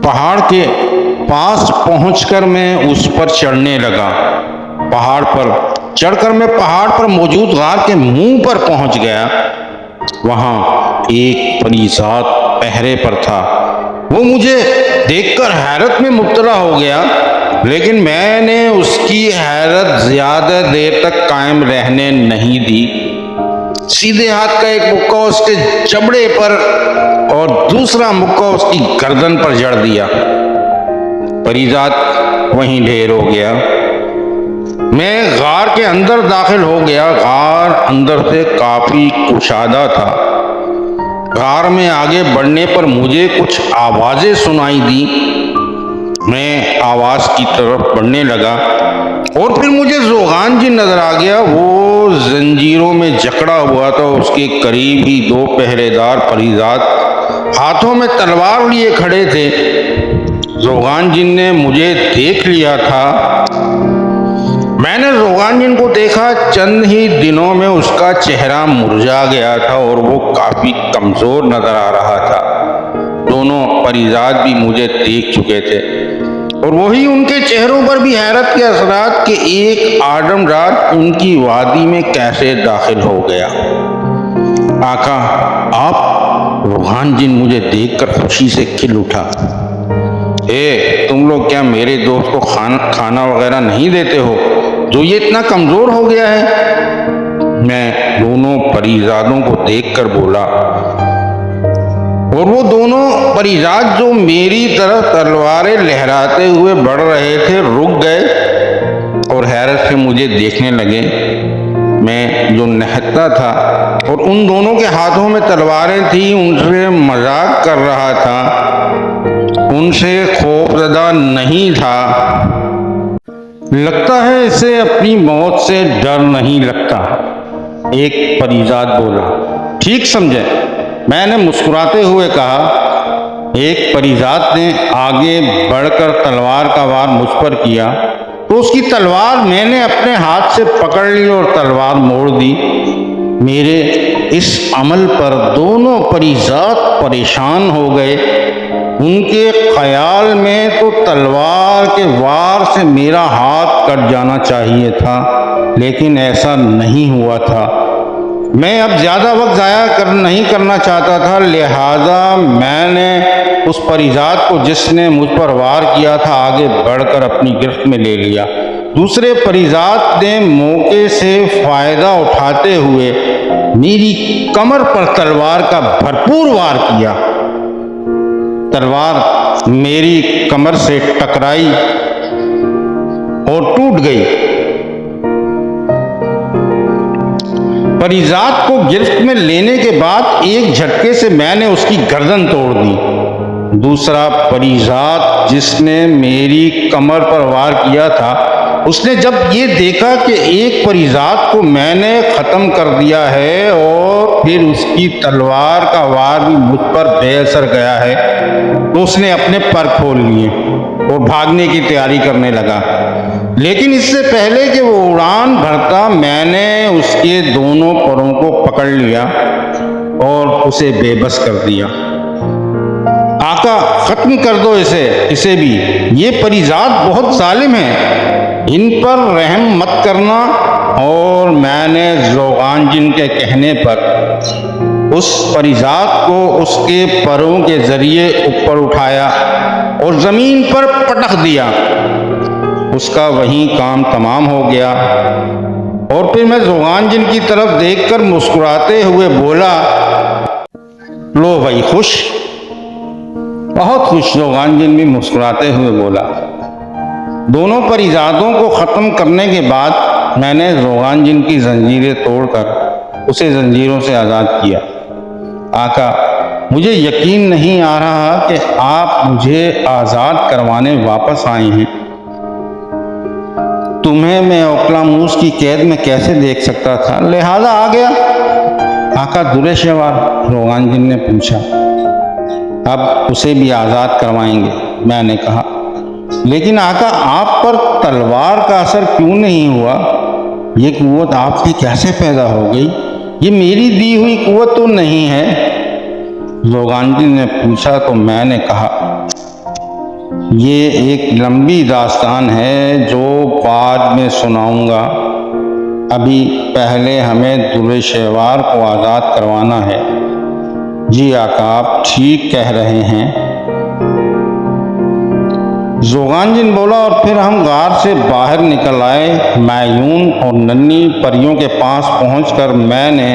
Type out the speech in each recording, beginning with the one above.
पहाड़ के पास पहुंचकर मैं उस पर चढ़ने लगा। पहाड़ पर चढ़कर मैं पहाड़ पर मौजूद गार के मुंह पर पहुंच गया। वहां एक परीज़ात पहरे पर था। वो मुझे देखकर हैरत में मुब्तला हो गया, लेकिन मैंने उसकी हैरत ज्यादा देर तक कायम रहने नहीं दी। सीधे हाथ का एक मुक्का उसके जबड़े पर और दूसरा मुक्का उसकी गर्दन पर जड़ दिया। परीज़ात वहीं ढेर हो गया। मैं गार के अंदर दाखिल हो गया। गार अंदर से काफी कुशादा था। गार में आगे बढ़ने पर मुझे कुछ आवाजें सुनाई दी। मैं आवाज की तरफ बढ़ने लगा और फिर मुझे ज़ोगान जी नजर आ गया। वो जंजीरों में जकड़ा हुआ था। उसके करीब ही दो पहरेदार परीज़ात हाथों में तलवार लिए खड़े थे। ज़ोगान जिन ने मुझे देख लिया था। मैंने ज़ोगान जिन को देखा। चंद ही दिनों में उसका चेहरा मुरझा गया था और वो काफी कमजोर नजर आ रहा था। दोनों परीज़ात भी मुझे देख चुके थे और वही उनके चेहरों पर भी हैरत के असरात कि एक आदम रात उनकी वादी में कैसे दाखिल हो गया। आका, आप? ज़ोगान जिन मुझे देखकर खुशी से खिल उठा। तुम लोग क्या मेरे दोस्त को खाना वगैरह नहीं देते हो जो ये इतना कमजोर हो गया है? मैं दोनों परीज़ादों को देखकर बोला और वो दोनों परीज़ाद जो मेरी तरफ तलवारें लहराते हुए बढ़ रहे थे रुक गए और हैरत से मुझे देखने लगे। मैं जो निहत्था था और उन दोनों के हाथों में तलवारें थी उनसे मजाक कर रहा था, उनसे खौफजदा नहीं था। लगता है इसे अपनी मौत से डर नहीं लगता, एक परीज़ात बोला। ठीक समझे, मैंने मुस्कुराते हुए कहा। एक परीज़ात ने आगे बढ़कर तलवार का वार मुझ पर किया तो उसकी तलवार मैंने अपने हाथ से पकड़ ली और तलवार मोड़ दी। मेरे इस अमल पर दोनों परीज़ात परेशान हो गए। उनके ख्याल में तो तलवार के वार से मेरा हाथ कट जाना चाहिए था, लेकिन ऐसा नहीं हुआ था। मैं अब ज़्यादा वक्त ज़ाया नहीं करना चाहता था, लिहाजा मैंने उस परीज़ात को जिसने मुझ पर वार किया था आगे बढ़कर अपनी गिरफ्त में ले लिया। दूसरे परीज़ात ने मौके से फ़ायदा उठाते हुए मेरी कमर पर तलवार का भरपूर वार किया। तलवार मेरी कमर से टकराई और टूट गई। परीज़ात को गिरफ्त में लेने के बाद एक झटके से मैंने उसकी गर्दन तोड़ दी। दूसरा परीज़ात जिसने मेरी कमर पर वार किया था, उसने जब ये देखा कि एक परीज़ात को मैंने ख़त्म कर दिया है और फिर उसकी तलवार का वार भी मुझ पर बेअसर गया है, तो उसने अपने पर खोल लिए और भागने की तैयारी करने लगा। लेकिन इससे पहले कि वो उड़ान भरता, मैंने उसके दोनों परों को पकड़ लिया और उसे बेबस कर दिया। आका, खत्म कर दो इसे भी। ये परीज़ात बहुत जालिम है, इन पर रहम मत करना। और मैंने ज़ोगान जिन के कहने पर उस परीज़ात को उसके परों के जरिए ऊपर उठाया और ज़मीन पर पटक दिया। उसका वहीं काम तमाम हो गया। और फिर मैं ज़ोगान जिन की तरफ देखकर मुस्कुराते हुए बोला, लो भाई, खुश? बहुत खुश। ज़ोगान जिन भी मुस्कुराते हुए बोला। दोनों परीज़ादों को ख़त्म करने के बाद मैंने ज़ोगान जिन की जंजीरें तोड़कर उसे जंजीरों से आज़ाद किया। आका, मुझे यकीन नहीं आ रहा कि आप मुझे आज़ाद करवाने वापस आए हैं। तुम्हें मैं ओक्लामूस की कैद में कैसे देख सकता था, लिहाजा आ गया। आका दुरेशवार, ज़ोगान जिन ने पूछा। अब उसे भी आज़ाद करवाएंगे, मैंने कहा। लेकिन आका, आप पर तलवार का असर क्यों नहीं हुआ? ये कुव्वत आपकी कैसे पैदा हो गई? ये मेरी दी हुई कुव्वत तो नहीं है, ज़ोगान जिन ने पूछा। तो मैंने कहा, ये एक लंबी दास्तान है जो बाद में सुनाऊंगा। अभी पहले हमें दुर्रे शहवार को आज़ाद करवाना है। जी आका, आप ठीक कह रहे हैं। जोगानजिन बोला और फिर हम गार से बाहर निकल आए। मायून और नन्ही परियों के पास पहुंचकर मैंने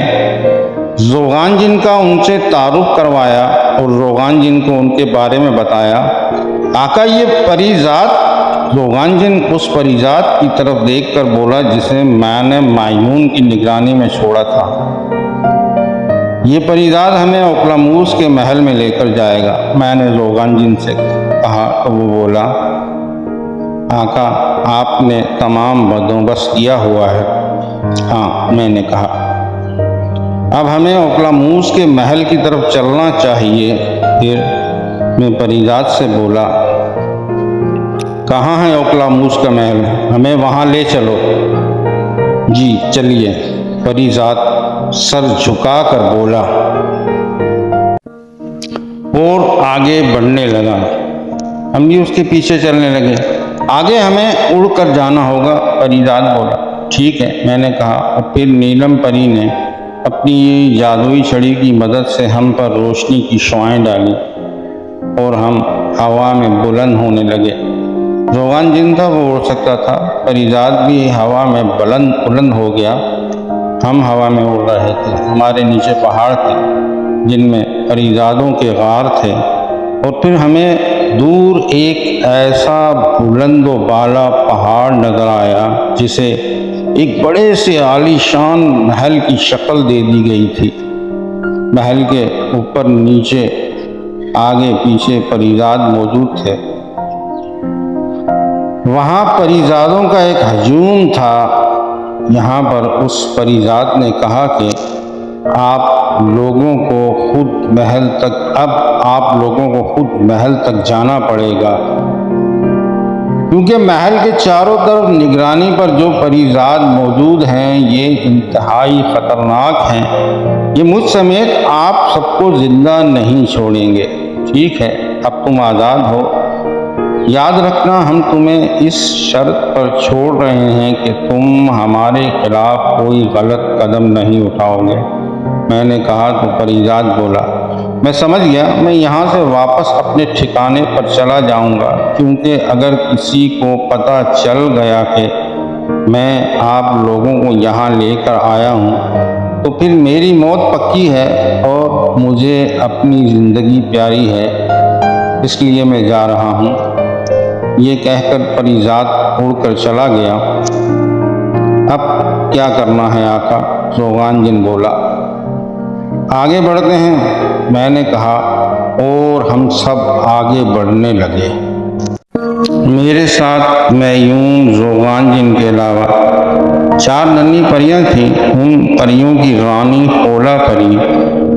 जोगानजिन का उनसे तारुफ करवाया और जोगानजिन को उनके बारे में बताया। आका, ये परिजात। जोगानजिन उस परिजात की तरफ देखकर बोला जिसे मैंने मायून की निगरानी में छोड़ा था। ये परिजात हमें ओक्लामूस के महल में लेकर जाएगा। मैंने जोगानजिन से कहा तो वो बोला, आका, आपने तमाम बंदोबस्त किया हुआ है। हाँ, मैंने कहा, अब हमें ओक्लामूस के महल की तरफ चलना चाहिए। फिर मैं परिजात से बोला, कहाँ है ओक्लामूस का महल? हमें वहाँ ले चलो। जी चलिए, परिजात सर झुकाकर बोला और आगे बढ़ने लगा। हम भी उसके पीछे चलने लगे। आगे हमें उड़कर जाना होगा, परिजात बोला। ठीक है, मैंने कहा। और फिर नीलम परी ने अपनी जादुई छड़ी की मदद से हम पर रोशनी की शुआएं डाली और हम हवा में बुलंद होने लगे। जोगानजिन था, वो उड़ सकता था। परिजात भी हवा में बुलंद हो गया। हम हवा में उड़ रहे थे। हमारे नीचे पहाड़ थे जिनमें परिजादों के गार थे और फिर हमें दूर एक ऐसा बुलंद व बाला पहाड़ नजर आया जिसे एक बड़े से आलीशान महल की शक्ल दे दी गई थी। महल के ऊपर नीचे आगे पीछे परिजाद मौजूद थे। वहाँ परिजादों का एक हजूम था। यहाँ पर उस परिजात ने कहा कि आप लोगों को खुद महल तक जाना पड़ेगा, क्योंकि महल के चारों तरफ निगरानी पर जो परिजात मौजूद हैं ये इंतहाई खतरनाक हैं। ये मुझ समेत आप सबको जिंदा नहीं छोड़ेंगे। ठीक है, अब तुम आज़ाद हो। याद रखना, हम तुम्हें इस शर्त पर छोड़ रहे हैं कि तुम हमारे खिलाफ कोई गलत कदम नहीं उठाओगे। मैंने कहा तो परिजात बोला, मैं समझ गया। मैं यहाँ से वापस अपने ठिकाने पर चला जाऊँगा, क्योंकि अगर किसी को पता चल गया कि मैं आप लोगों को यहाँ लेकर आया हूँ तो फिर मेरी मौत पक्की है और मुझे अपनी ज़िंदगी प्यारी है, इसलिए मैं जा रहा हूँ। ये कहकर परिजात उड़कर चला गया। अब क्या करना है आका? जोगानजिन बोला। आगे बढ़ते हैं, मैंने कहा, और हम सब आगे बढ़ने लगे। मेरे साथ मायून, जोगानजिन के अलावा 4 नन्ही परियां थीं। उन परियों की रानी होला परी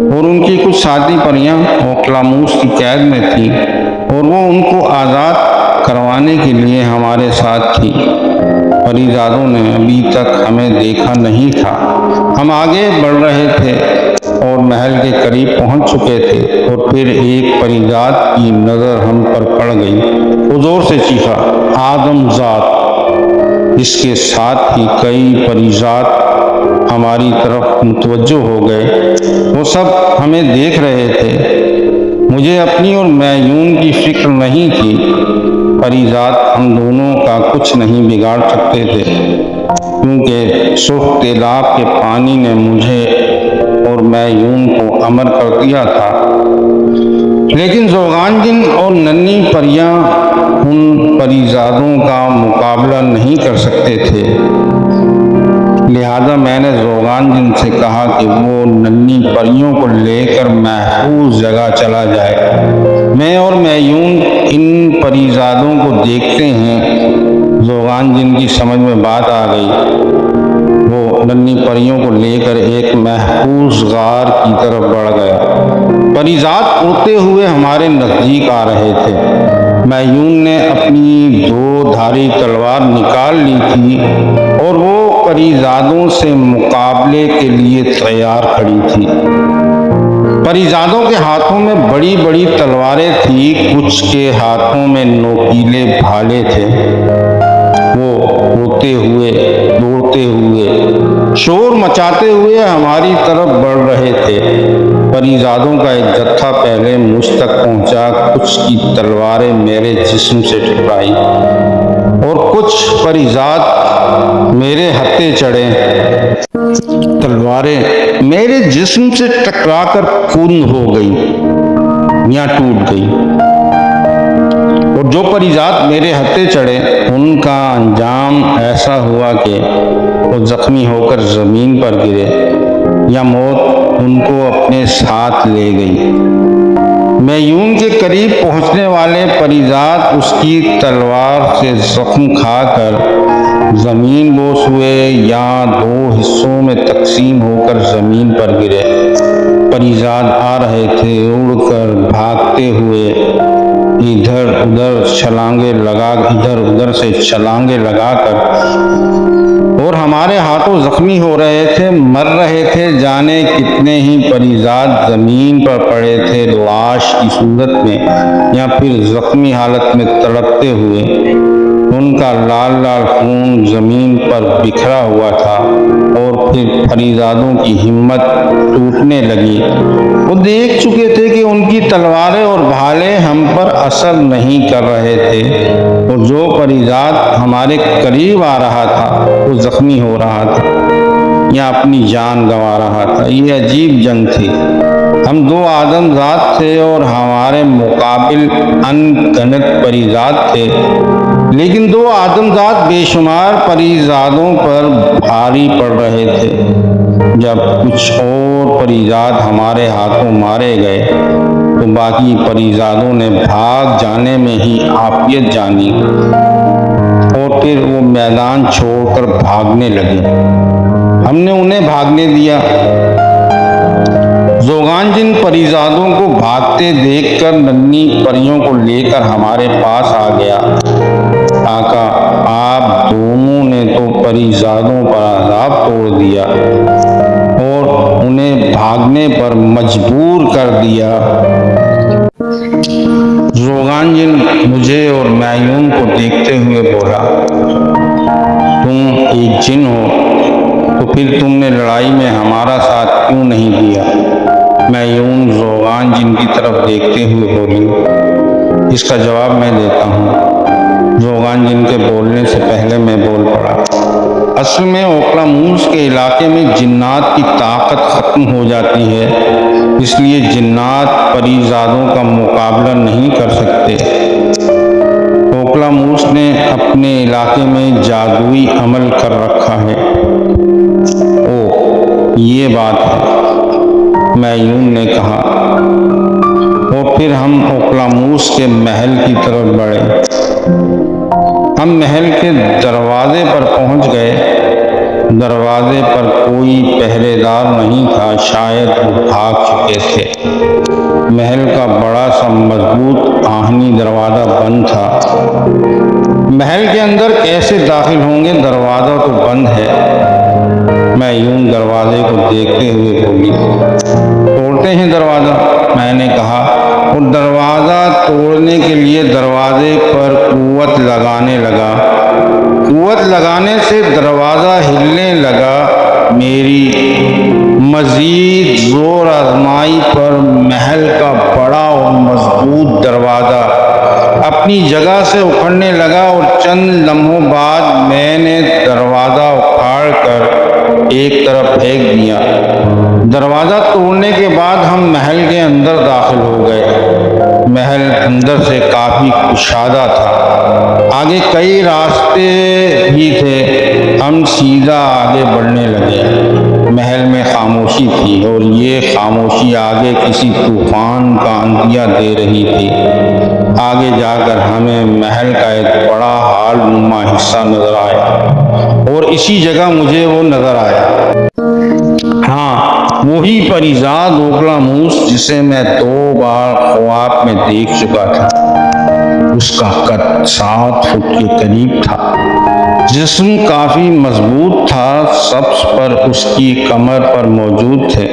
और उनकी कुछ साथी परियां ओक्लामूस की कैद में थीं और वो उनको आज़ाद करवाने के लिए हमारे साथ थी। परिजादों ने अभी तक हमें देखा नहीं था। हम आगे बढ़ रहे थे और महल के करीब पहुंच चुके थे और फिर एक परिजात की नज़र हम पर पड़ गई। वो जोर से चीखा, आदमजात। इसके साथ ही कई परिजात हमारी तरफ मुतवज्जो हो गए। वो सब हमें देख रहे थे। मुझे अपनी और मायून की फिक्र नहीं थी। परिजात हम दोनों का कुछ नहीं बिगाड़ सकते थे, क्योंकि सुर्ख तेलाब के पानी ने मुझे और मायून को अमर कर दिया था। लेकिन जोगानजिन और नन्ही परियां उन परिजादों का मुकाबला नहीं कर सकते थे। लिहाजा मैंने जोगानजिन से कहा कि वो नन्ही परियों को लेकर महफूज जगह चला जाए। मैं और मायून इन परिजादों को देखते हैं। जोगानजिन की समझ में बात आ गई। वो नन्ही परियों को लेकर एक महफूज गार की तरफ बढ़ गया। परिजात उड़ते हुए हमारे नजदीक आ रहे थे। मायून ने अपनी 2 धारी तलवार निकाल ली थी और वो परिजादों से मुकाबले के लिए तैयार खड़ी थी। परिजादों के हाथों में बड़ी बड़ी तलवारें थी, कुछ के हाथों में नोकीले भाले थे। वो रोते हुए, दौड़ते हुए, शोर मचाते हुए हमारी तरफ बढ़ रहे थे। परिजादों का एक जत्था पहले मुझ तक पहुंचा, कुछ की तलवारें मेरे जिस्म से टकराई और कुछ परिजाद मेरे हत्थे चढ़े। तलवारें मेरे जिस्म से टकराकर खून हो गई या टूट गई और जो परिजात मेरे हत्थे चढ़े उनका अंजाम ऐसा हुआ कि वो जख्मी होकर जमीन पर गिरे या मौत उनको अपने साथ ले गई। मैयून के करीब पहुंचने वाले परिजात उसकी तलवार से जख्म खाकर जमीन बोस हुए या दो हिस्सों में तकसीम होकर जमीन पर गिरे। परिजात आ रहे थे उड़कर, भागते हुए, इधर उधर से छलांगे लगाकर, और हमारे हाथों जख्मी हो रहे थे, मर रहे थे। जाने कितने ही परिजात जमीन पर पड़े थे लाश की सूरत में या फिर जख्मी हालत में तड़पते हुए। उनका लाल लाल खून जमीन पर बिखरा हुआ था और फिर परिजादों की हिम्मत टूटने लगी। वो देख चुके थे कि उनकी तलवारें और भाले हम पर असर नहीं कर रहे थे और जो परिजाद हमारे करीब आ रहा था वो जख्मी हो रहा था या अपनी जान गंवा रहा था। ये अजीब जंग थी। हम दो आदमजात थे और हमारे मुकाबिल अनगिनत परिजात थे, लेकिन दो आदमजात बेशुमार परिजादों पर भारी पड़ रहे थे। जब कुछ और परिजात हमारे हाथों मारे गए तो बाकी परिजादों ने भाग जाने में ही आफियत जानी और फिर वो मैदान छोड़कर भागने लगे। हमने उन्हें भागने दिया। जोगान जिन परिजादों को भागते देखकर नन्ही परियों को लेकर हमारे पास आ गया। आका, आप दोनों ने तो परिजादों पर अज़ाब तोड़ दिया और उन्हें भागने पर मजबूर कर दिया। जोगान जिन मुझे और मैयून को देखते हुए बोला, तुम एक जिन हो तो फिर तुमने लड़ाई में हमारा साथ क्यों नहीं दिया? मैयून जोगान जिन की तरफ देखते हुए बोली। इसका जवाब मैं देता हूँ। जोगान जिन के बोलने से पहले मैं बोल पड़ा। असल में ओक्लामूस के इलाके में जिन्नात की ताकत खत्म हो जाती है, इसलिए जिन्नात परिजादों का मुकाबला नहीं कर सकते। ओक्लामूस ने अपने इलाके में जादुई अमल कर रखा है। ओ, ये बात है, मैयून ने कहा। और फिर हम ओक्लामूस के महल की तरफ बढ़े। हम महल के दरवाजे पर पहुंच गए। दरवाजे पर कोई पहरेदार नहीं था, शायद वो भाग चुके थे। महल का बड़ा सा मजबूत आहनी दरवाजा बंद था। महल के अंदर कैसे दाखिल होंगे, दरवाजा तो बंद है। मैयून दरवाजे को देखते हुए बोली, तोड़ते हैं दरवाजा। मैंने कहा। और दरवाजा तोड़ने के लिए दरवाजे पर कुव्वत लगाने लगा। कुव्वत लगाने से दरवाजा हिलने लगा। मेरी मजीद जोर आजमाई पर महल का बड़ा और मजबूत दरवाजा अपनी जगह से उखड़ने लगा और चंद लम्हों बाद मैंने दरवाजा उखाड़ कर एक तरफ फेंक दिया। दरवाजा तोड़ने के बाद हम महल के अंदर दाखिल हो गए। महल अंदर से काफी कुशादा था। आगे कई रास्ते भी थे। हम सीधा आगे बढ़ने लगे। महल में खामोशी थी और ये खामोशी आगे किसी तूफान का अंतिया दे रही थी। आगे जाकर हमें महल का एक बड़ा हाल नुमा हिस्सा नजर आया और इसी जगह मुझे वो नजर आया। हाँ, वही परिजाद ओक्लामूस जिसे मैं 2 बार ख्वाब में देख चुका था। उसका कद 7 फुट के करीब था। जिस्म काफी मजबूत था। सब्ज पर उसकी कमर पर मौजूद थे।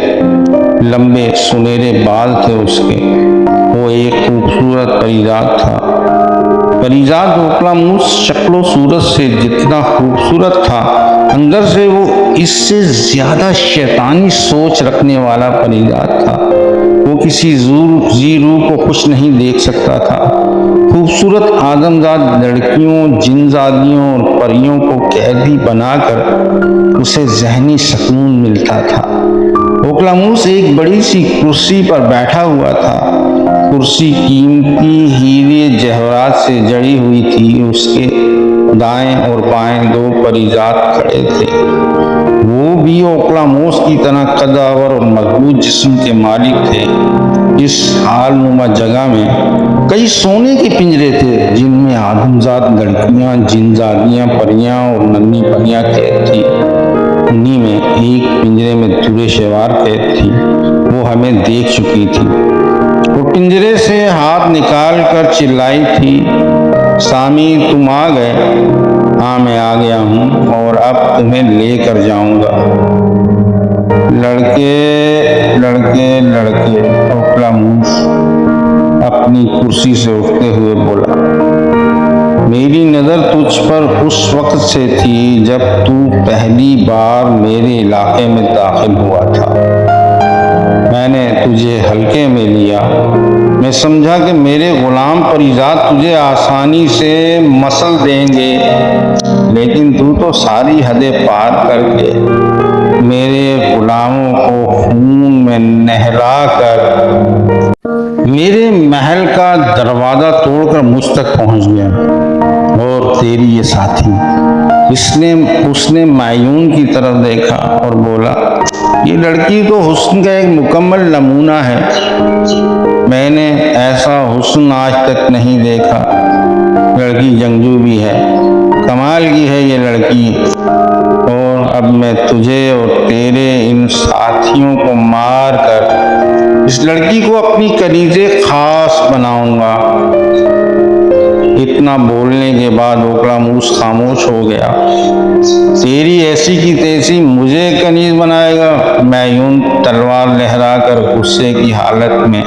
लंबे सुनहरे बाल थे उसके। वो एक खूबसूरत परिजात था। परिजात ओकलामूस शक्लो सूरत से जितना खूबसूरत था, अंदर से वो इससे ज्यादा शैतानी सोच रखने वाला परिजात था। वो किसी जी रूह को खुश नहीं देख सकता था। खूबसूरत आदमजात लड़कियों, जिनजादियों और परियों को कैदी बनाकर उसे जहनी सुकून मिलता था। ओकलामूस एक बड़ी सी कुर्सी पर बैठा हुआ था। कुर्सी कीमती हीरे जवाहरात से जड़ी हुई थी। उसके दाएं और बाएं दो परिजात खड़े थे। वो भी ओकलामूस की तरह कदावर और मजबूत जिस्म के मालिक थे। इस हालनुमा जगह में कई सोने के पिंजरे थे, जिनमें आदमजात लड़कियां, जिनजादियां, परियां और नन्ही परियां कैद थी। उन्हीं में एक पिंजरे में दूरे शेवार कैद थी। वो हमें देख चुकी थी। वो पिंजरे से हाथ निकाल कर चिल्लाई थी, सामी तुम आ गए? हाँ मैं आ गया हूँ और अब तुम्हें लेकर जाऊंगा। लड़के लड़के लड़के, ओकलामूस अपनी कुर्सी से उठते हुए बोला। मेरी नजर तुझ पर उस वक्त से थी जब तू पहली बार मेरे इलाके में दाखिल हुआ था। मैंने तुझे हल्के में लिया। मैं समझा कि मेरे गुलाम परिजात तुझे आसानी से मसल देंगे, लेकिन तू तो सारी हदें पार करके मेरे गुलामों को खून में नहलाकर मेरे महल का दरवाजा तोड़कर मुझ तक पहुंच गया। और तेरी ये साथी, उसने मायून की तरफ देखा और बोला, ये लड़की तो हुस्न का एक मुकम्मल नमूना है। मैंने ऐसा हुस्न आज तक नहीं देखा। लड़की जंगजू भी है, कमाल की है ये लड़की। और अब मैं तुझे और तेरे इन साथियों को मार कर इस लड़की को अपनी कनीज़े खास बनाऊंगा। इतना बोलने के बाद ओकलामूस खामोश हो गया। तेरी ऐसी की तैसी मुझे कनीज बनाएगा? मायून तलवार लहराकर गुस्से की हालत में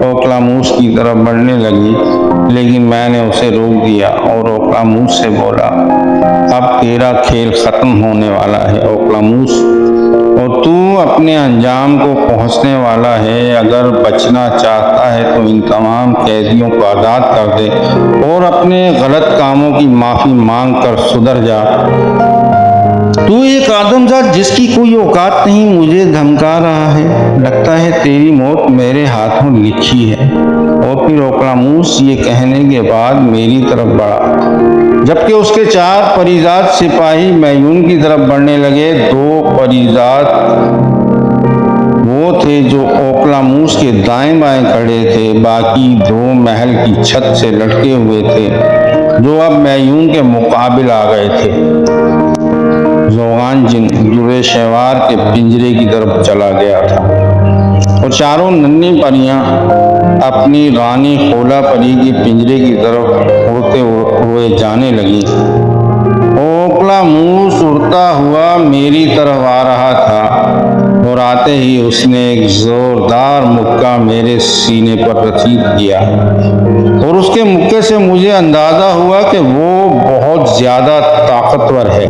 ओकलामूस की तरफ बढ़ने लगी, लेकिन मैंने उसे रोक दिया और ओकलामूस से बोला, अब तेरा खेल खत्म होने वाला है ओकलामूस, और तू अपने अंजाम को पहुंचने वाला है। अगर बचना चाहता है तो इन तमाम कैदियों को आज़ाद कर दे और अपने गलत कामों की माफ़ी मांग कर सुधर जा। तू एक आदमजात जिसकी कोई औकात नहीं मुझे धमका रहा है। लगता है तेरी मौत मेरे हाथों लिखी है। और फिर ओकलामूस ये कहने के बाद मेरी तरफ बढ़ा, जबकि उसके 4 परिजात सिपाही मायून की तरफ बढ़ने लगे। 2 परिजात वो थे जो ओकलामूस के दाएं बाएं खड़े थे। बाकी 2 महल की छत से लटके हुए थे, जो अब मायून के मुकाबिल आ गए थे। जोगान जिन जुड़े शेवार के पिंजरे की तरफ चला गया था और चारों नन्ही परियां अपनी रानी खोला परी की पिंजरे की तरफ उड़ते हुए जाने लगी। ओकलामूस उड़ता हुआ मेरी तरफ आ रहा था और आते ही उसने एक जोरदार मुक्का मेरे सीने पर रसीद किया और उसके मुक्के से मुझे अंदाजा हुआ कि वो बहुत ज्यादा ताकतवर है।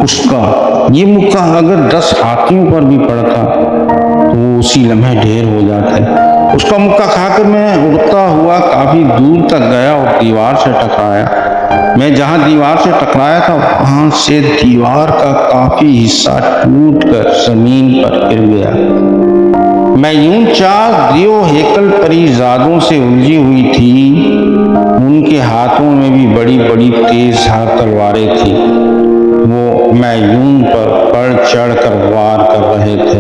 उसका ये मुक्का अगर 10 हाथियों पर भी पड़ता तो वो उसी लम्हे ढेर हो जाता है। उसका मुक्का खाकर मैं उड़ता हुआ काफी दूर तक गया और दीवार से टकराया। मैं जहां दीवार से टकराया था वहां से दीवार का काफी हिस्सा टूटकर जमीन पर गिर गया। मैं यूं 4 दियो हेकल परिजादों से उलझी हुई थी। उनके हाथों में भी बड़ी बड़ी तेज धार तलवारें थी। वो मायून पर बढ़ चढ़ कर वार कर रहे थे,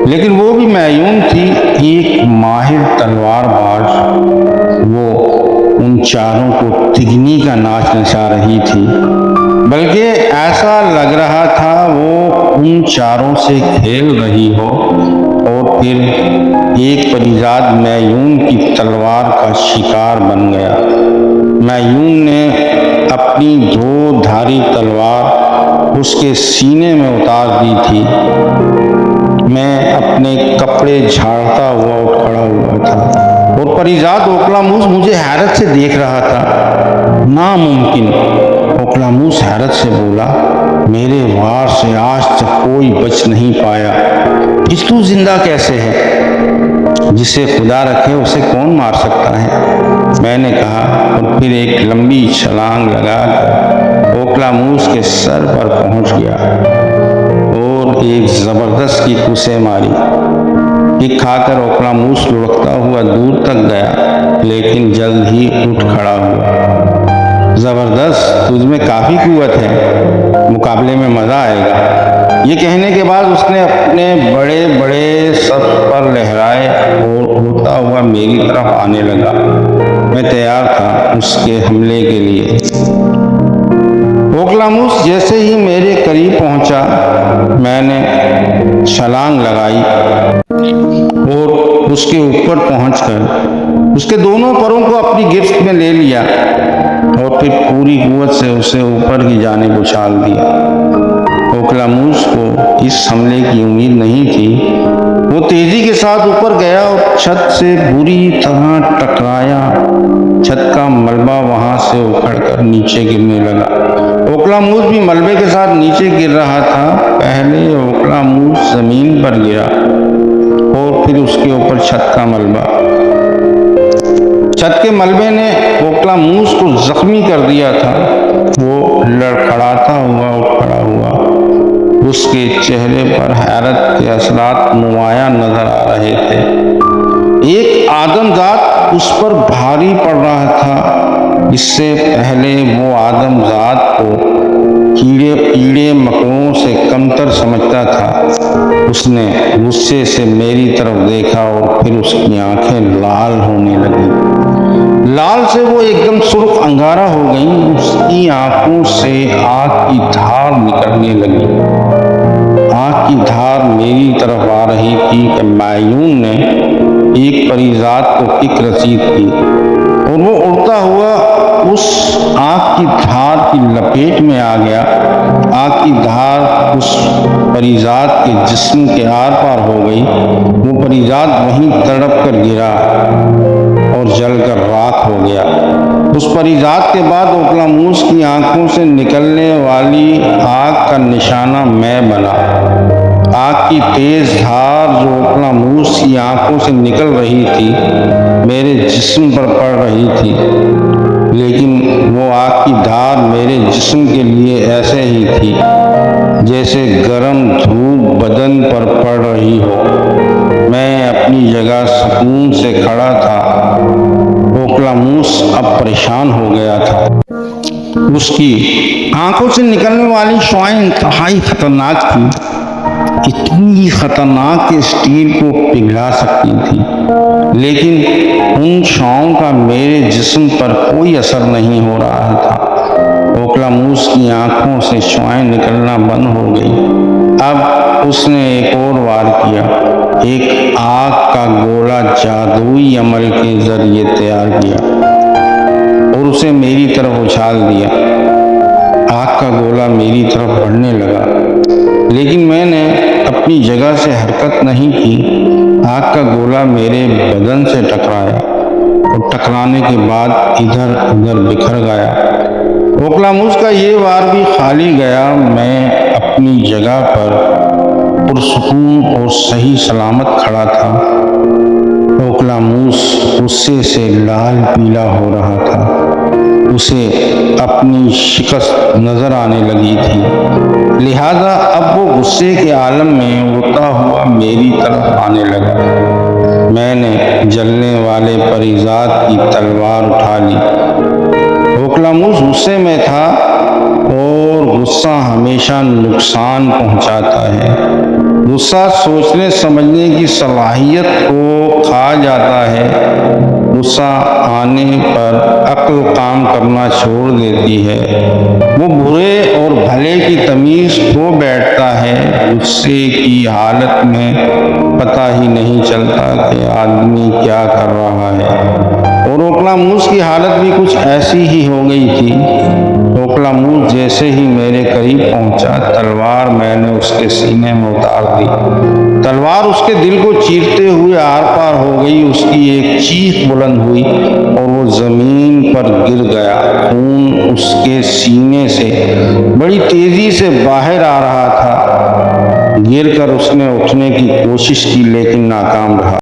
लेकिन वो भी मायून थी एक माहिर तलवारबाज। वो उन चारों को तिगनी का नाच नचा रही थी, बल्कि ऐसा लग रहा था वो उन चारों से खेल रही हो। और फिर एक परिजात मायून की तलवार का शिकार बन गया। मायून ने अपनी 2 धारी तलवार उसके सीने में उतार दी थी। मैं अपने कपड़े झाड़ता हुआ उठ खड़ा हुआ था और परिजात ओकलामूस मुझे हैरत से देख रहा था। नामुमकिन, ओकलामूस हैरत से बोला, मेरे वार से आज तक कोई बच नहीं पाया, फिर तू जिंदा कैसे है? जिसे खुदा रखे उसे कौन मार सकता है? मैंने कहा और फिर एक लंबी छलांग लगाकर ओकलामूस के सर पर पहुंच गया और एक जबरदस्त की कुसे मारी। किक खाकर ओकलामूस लुढ़कता हुआ दूर तक गया, लेकिन जल्द ही उठ खड़ा हुआ। जबरदस्त, तुझमें काफी कुव्वत है, मुकाबले में मजा आएगा। ये कहने के बाद उसने अपने बड़े बड़े सर पर लहराए और उड़ता हुआ मेरी तरफ आने लगा। मैं तैयार था उसके हमले के लिए। ओकलामूस जैसे ही मेरे करीब पहुंचा, मैंने छलांग लगाई और उसके ऊपर पहुंचकर उसके दोनों परों को अपनी गिरफ्त में ले लिया और फिर पूरी कुव्वत से उसे ऊपर की जानिब उछाल दिया। ओकलामूस को इस हमले की उम्मीद नहीं थी। वो तेजी के साथ ऊपर गया और छत से बुरी तरह टकराया। छत का मलबा वहां से उखड़कर नीचे गिरने लगा। ओकलामूस भी मलबे के साथ नीचे गिर रहा था। पहले ओकलामूस जमीन पर गिरा और फिर उसके ऊपर छत का मलबा। छत के मलबे ने ओकलामूस को जख्मी कर दिया था। वो लड़खड़ाता हुआ उठ खड़ा हुआ। उसके चेहरे पर हैरत के असरात नुमायां नजर आ रहे थे। एक आदमजात उस पर भारी पड़ रहा था। इससे पहले वो आदमजात को कीड़े कीड़े मकोड़ों से कमतर समझता था। उसने गुस्से से मेरी तरफ देखा और फिर उसकी आंखें लाल होने लगी। लाल से वो एकदम सुर्ख अंगारा हो गई। उसकी आंखों से आग की धार निकलने लगी। आग की धार मेरी तरफ आ रही थी कि मायून ने एक परिजात को किक रसीद की और वो उड़ता हुआ उस आग की धार की लपेट में आ गया। आग की धार उस परिजात के जिस्म के आर पार हो गई। वो परिजात वहीं तड़प कर गिरा और जलकर राख हो गया। उस परिजात के बाद ओकलामूस की आंखों से निकलने वाली आग का निशाना मैं बना। आग की तेज धार जो ओकलामूस की आंखों से निकल रही थी मेरे जिस्म पर पड़ रही थी, लेकिन वो आग की धार मेरे जिस्म के लिए ऐसे ही थी जैसे गर्म धूप बदन पर पड़ रही हो। मैं अपनी जगह सुकून से खड़ा था। ओकलामूस अब परेशान हो गया था। उसकी आंखों से निकलने वाली शुआएं इंतहाई खतरनाक थी। इतनी खतरनाक कि स्टील को पिघला सकती थी, लेकिन उन शुआओं का मेरे जिस्म पर कोई असर नहीं हो रहा था। ओकलामूस की आंखों से शुआएं निकलना बंद हो गई। अब उसने एक और वार किया। एक आग का गोला जादुई अमल के जरिए तैयार किया और उसे मेरी तरफ उछाल दिया। आग का गोला मेरी तरफ बढ़ने लगा, लेकिन मैंने अपनी जगह से हरकत नहीं की। आग का गोला मेरे बदन से टकराया और टकराने के बाद इधर उधर बिखर गया। ओकलामूस का ये वार भी खाली गया। मैं अपनी जगह पर पुरसुकून और सही सलामत खड़ा था। ओकलामूस गुस्से से लाल पीला हो रहा था। उसे अपनी शिकस्त नजर आने लगी थी, लिहाजा अब वो गुस्से के आलम में उड़ता हुआ मेरी तरफ आने लगा। मैंने जलने वाले परिजात की तलवार उठा ली। ओकलामूस गुस्से में था और गुस्सा हमेशा नुकसान पहुंचाता है। गुस्सा सोचने समझने की सलाहियत को खा जाता है। गुस्सा आने पर अक्ल काम करना छोड़ देती है। वो बुरे और भले की तमीज खो बैठता है। गुस्से की हालत में पता ही नहीं चलता कि आदमी क्या कर रहा है। और ओकलामूस की हालत भी कुछ ऐसी ही हो गई थी। टोकलामूस जैसे ही मेरे करीब पहुंचा, तलवार मैंने उसके सीने में उतार दी। तलवार उसके दिल को चीरते हुए आर पार हो गई। उसकी एक चीख बुलंद हुई और वो जमीन पर गिर गया। खून उसके सीने से बड़ी तेजी से बाहर आ रहा था। गिरकर उसने उठने की कोशिश की, लेकिन नाकाम रहा।